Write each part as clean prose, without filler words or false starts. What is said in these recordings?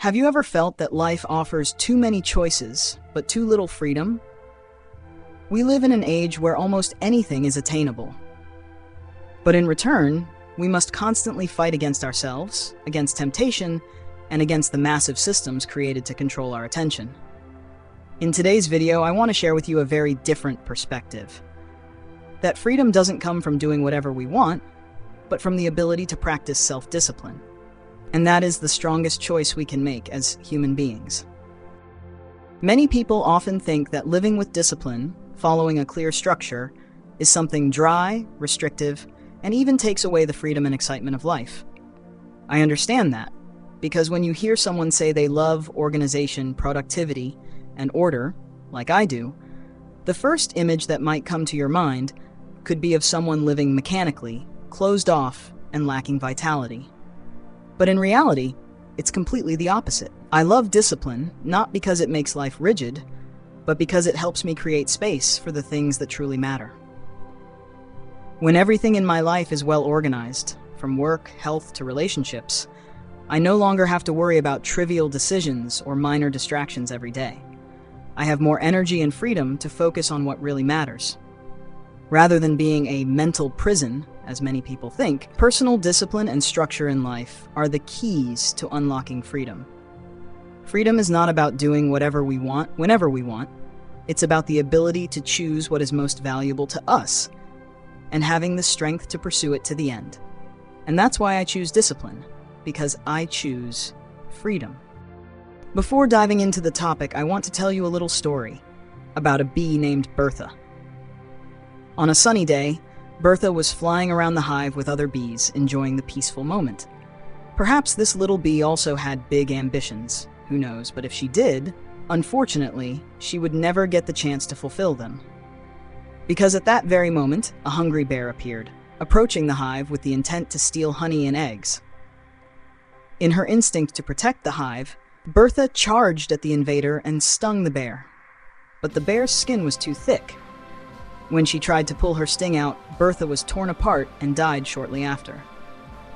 Have you ever felt that life offers too many choices, but too little freedom? We live in an age where almost anything is attainable. But in return, we must constantly fight against ourselves, against temptation, and against the massive systems created to control our attention. In today's video, I want to share with you a very different perspective. That freedom doesn't come from doing whatever we want, but from the ability to practice self-discipline. And that is the strongest choice we can make as human beings. Many people often think that living with discipline, following a clear structure, is something dry, restrictive, and even takes away the freedom and excitement of life. I understand that, because when you hear someone say they love organization, productivity, and order, like I do, the first image that might come to your mind could be of someone living mechanically, closed off, and lacking vitality. But in reality, it's completely the opposite. I love discipline, not because it makes life rigid, but because it helps me create space for the things that truly matter. When everything in my life is well organized, from work, health, to relationships, I no longer have to worry about trivial decisions or minor distractions every day. I have more energy and freedom to focus on what really matters. Rather than being a mental prison, as many people think, personal discipline and structure in life are the keys to unlocking freedom. Freedom is not about doing whatever we want, whenever we want. It's about the ability to choose what is most valuable to us, and having the strength to pursue it to the end. And that's why I choose discipline, because I choose freedom. Before diving into the topic, I want to tell you a little story about a bee named Bertha. On a sunny day, Bertha was flying around the hive with other bees, enjoying the peaceful moment. Perhaps this little bee also had big ambitions, who knows, but if she did, unfortunately, she would never get the chance to fulfill them. Because at that very moment, a hungry bear appeared, approaching the hive with the intent to steal honey and eggs. In her instinct to protect the hive, Bertha charged at the invader and stung the bear. But the bear's skin was too thick. When she tried to pull her sting out, Bertha was torn apart and died shortly after.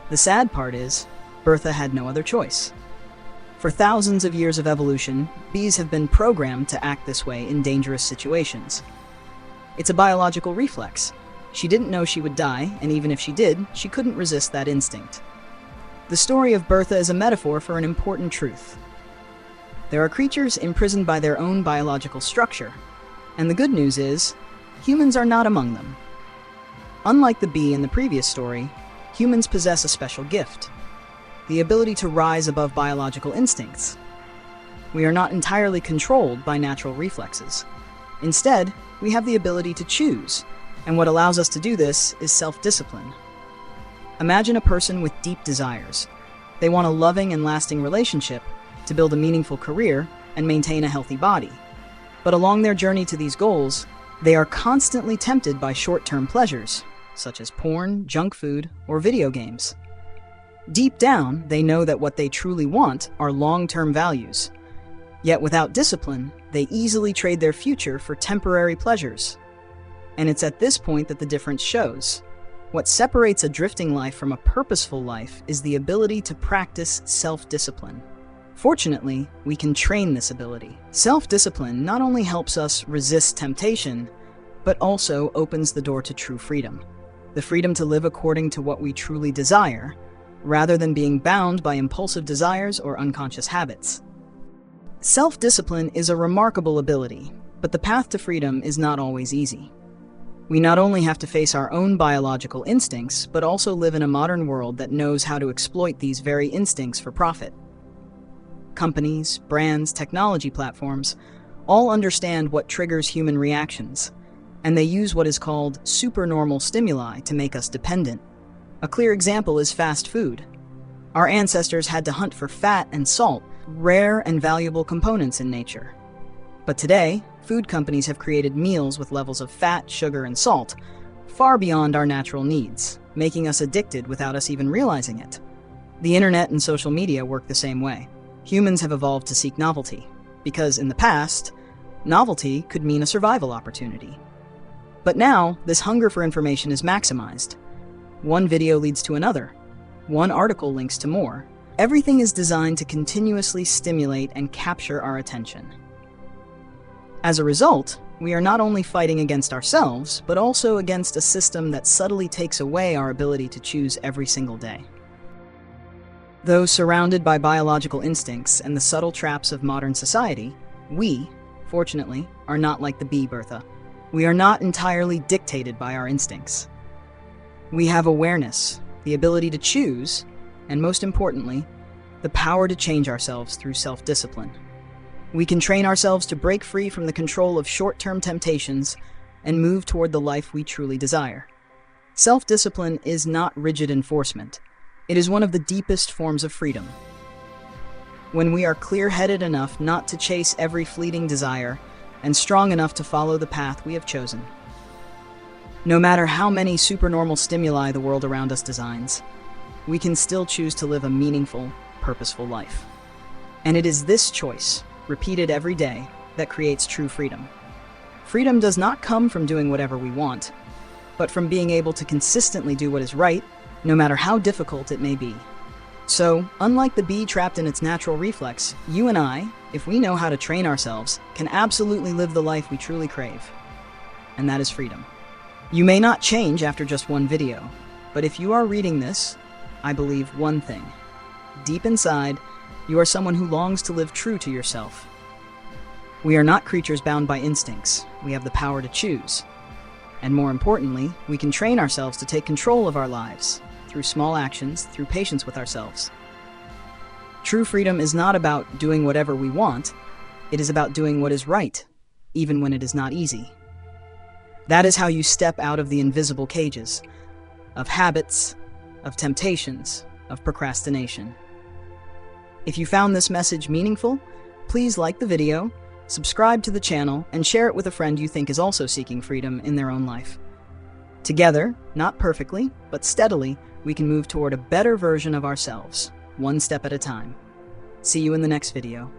The sad part is, Bertha had no other choice. For thousands of years of evolution, bees have been programmed to act this way in dangerous situations. It's a biological reflex. She didn't know she would die, and even if she did, she couldn't resist that instinct. The story of Bertha is a metaphor for an important truth. There are creatures imprisoned by their own biological structure, and the good news is, humans are not among them. Unlike the bee in the previous story, humans possess a special gift: the ability to rise above biological instincts. We are not entirely controlled by natural reflexes. Instead, we have the ability to choose, and what allows us to do this is self-discipline. Imagine a person with deep desires. They want a loving and lasting relationship, to build a meaningful career, and maintain a healthy body. But along their journey to these goals, they are constantly tempted by short-term pleasures, such as porn, junk food, or video games. Deep down, they know that what they truly want are long-term values. Yet without discipline, they easily trade their future for temporary pleasures. And it's at this point that the difference shows. What separates a drifting life from a purposeful life is the ability to practice self-discipline. Fortunately, we can train this ability. Self-discipline not only helps us resist temptation, but also opens the door to true freedom. The freedom to live according to what we truly desire, rather than being bound by impulsive desires or unconscious habits. Self-discipline is a remarkable ability, but the path to freedom is not always easy. We not only have to face our own biological instincts, but also live in a modern world that knows how to exploit these very instincts for profit. Companies, brands, technology platforms all understand what triggers human reactions, and they use what is called supernormal stimuli to make us dependent. A clear example is fast food. Our ancestors had to hunt for fat and salt, rare and valuable components in nature. But today, food companies have created meals with levels of fat, sugar, and salt far beyond our natural needs, making us addicted without us even realizing it. The internet and social media work the same way. Humans have evolved to seek novelty, because in the past, novelty could mean a survival opportunity. But now, this hunger for information is maximized. One video leads to another. One article links to more. Everything is designed to continuously stimulate and capture our attention. As a result, we are not only fighting against ourselves, but also against a system that subtly takes away our ability to choose every single day. Though surrounded by biological instincts and the subtle traps of modern society, we, fortunately, are not like the bee, Bertha. We are not entirely dictated by our instincts. We have awareness, the ability to choose, and most importantly, the power to change ourselves through self-discipline. We can train ourselves to break free from the control of short-term temptations and move toward the life we truly desire. Self-discipline is not rigid enforcement. It is one of the deepest forms of freedom. When we are clear-headed enough not to chase every fleeting desire and strong enough to follow the path we have chosen. No matter how many supernormal stimuli the world around us designs, we can still choose to live a meaningful, purposeful life. And it is this choice, repeated every day, that creates true freedom. Freedom does not come from doing whatever we want, but from being able to consistently do what is right, no matter how difficult it may be. So, unlike the bee trapped in its natural reflex, you and I, if we know how to train ourselves, can absolutely live the life we truly crave. And that is freedom. You may not change after just one video, but if you are reading this, I believe one thing. Deep inside, you are someone who longs to live true to yourself. We are not creatures bound by instincts. We have the power to choose. And more importantly, we can train ourselves to take control of our lives, through small actions, through patience with ourselves. True freedom is not about doing whatever we want. It is about doing what is right, even when it is not easy. That is how you step out of the invisible cages, of habits, of temptations, of procrastination. If you found this message meaningful, please like the video, subscribe to the channel, and share it with a friend you think is also seeking freedom in their own life. Together, not perfectly, but steadily, we can move toward a better version of ourselves, one step at a time. See you in the next video.